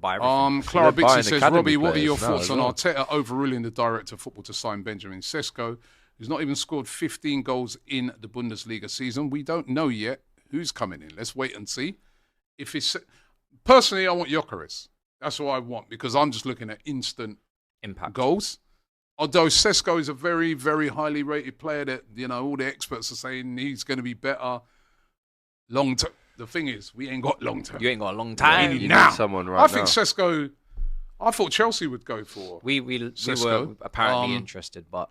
Buy everything. Clara They're buying Bixie says, academy Robbie, what are your players now thoughts as on well. Arteta overruling the director of football to sign Benjamin Sesko, who's not even scored 15 goals in the Bundesliga season? We don't know yet who's coming in. Let's wait and see. If it's personally, I want Gyökeres. That's what I want because I'm just looking at instant Impact. goals. Although Sesko is a very, very highly rated player that, all the experts are saying he's going to be better long term. The thing is, we ain't got long term. You ain't got a long time. You You now. need someone right I now. think Sesko. I thought Chelsea would go for. We Sesko. were apparently interested, but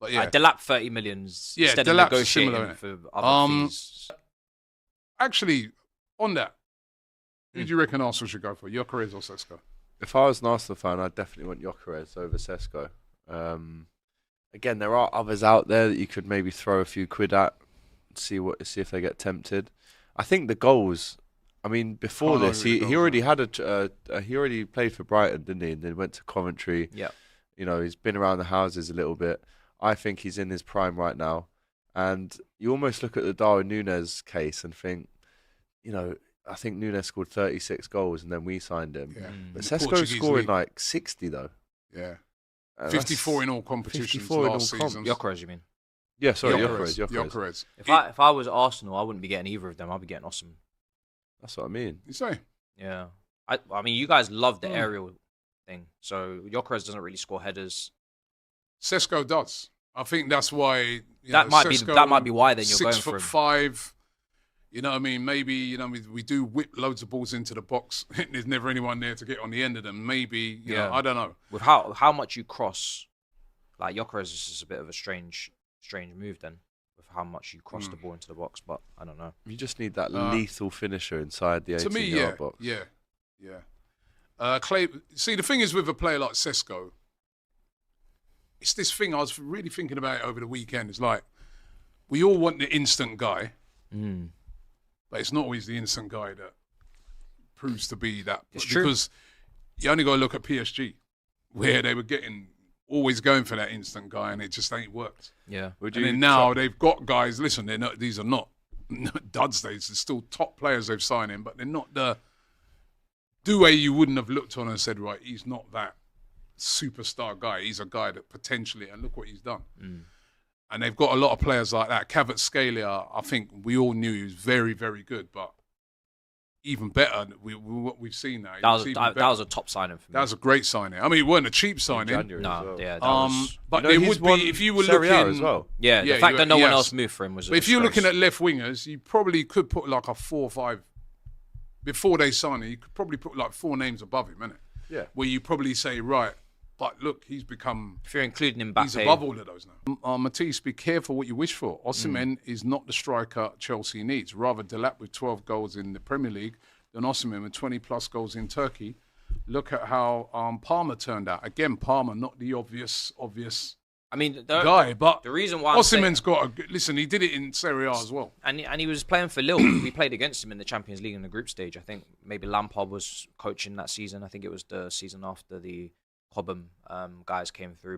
yeah, Delap 30 millions Yeah, instead of Delap's negotiating similar, for other fees. actually, on that, who do you reckon Arsenal should go for? Gyökeres or Sesko? If I was an Arsenal fan, I'd definitely want Gyökeres over Sesko. Again, there are others out there that you could maybe throw a few quid at, see if they get tempted. I think the goals. I mean, before Can't this, argue with he the already had he already played for Brighton, didn't he? And then went to Coventry. Yeah. He's been around the houses a little bit. I think he's in his prime right now, and you almost look at the Darwin Núñez case and think, I think Núñez scored 36 goals and then we signed him. Yeah. But The Sesko's Portuguese scoring league. like 60 though. Yeah. And 54 in all competitions 54 in last all season. Gyökeres, you mean? Yeah, sorry, Gyökeres. Gyökeres. If I was Arsenal, I wouldn't be getting either of them. I'd be getting Osimhen. That's what I mean. You say? Yeah. I mean, you guys love the aerial thing, so Gyökeres doesn't really score headers. Sesko does. I think that's why. That might be why then you're going for him. 6'5". You know what I mean? Maybe, we do whip loads of balls into the box. There's never anyone there to get on the end of them. Maybe, you know, I don't know. With how much you cross, like Gyökeres is just a bit of a strange move then, with how much you cross the ball into the box. But I don't know. You just need that lethal finisher inside the 18-yard box. Yeah. Clay. See, the thing is with a player like Sesko, it's this thing I was really thinking about it over the weekend. It's like, we all want the instant guy. But it's not always the instant guy that proves to be that. It's true. Because you only got to look at PSG, where they were always going for that instant guy, and it just ain't worked. Yeah. And then now they've got guys, listen, these are not duds days. They're still top players they've signed in, but they're not the way you wouldn't have looked on and said, right, he's not that superstar guy. He's a guy that potentially, and look what he's done. And they've got a lot of players like that. Kvaratskhelia, I think we all knew he was very, very good, but even better, what we've seen now. That was a top signing for me. That was a great signing. I mean, it wasn't a cheap signing. No, yeah, that was... But it would be, if you were Serie A looking... as well. Yeah, the fact that no one else moved for him was a But if you're disgrace. looking at left wingers, you probably could put like a 4 or 5... Before they sign him, you could probably put like 4 names above him, innit? Yeah. Where you probably say, right, but look, he's become... If you're including Mbappe... He's above all of those now. Matisse, be careful what you wish for. Osimhen is not the striker Chelsea needs. Rather Delap with 12 goals in the Premier League than Osimhen with 20-plus goals in Turkey. Look at how Palmer turned out. Again, Palmer, not the obvious I mean, guy, but the reason why Osimhen's got a... Listen, he did it in Serie A as well. And he was playing for Lille. We played against him in the Champions League in the group stage. I think maybe Lampard was coaching that season. I think it was the season after the Cobham guys came through.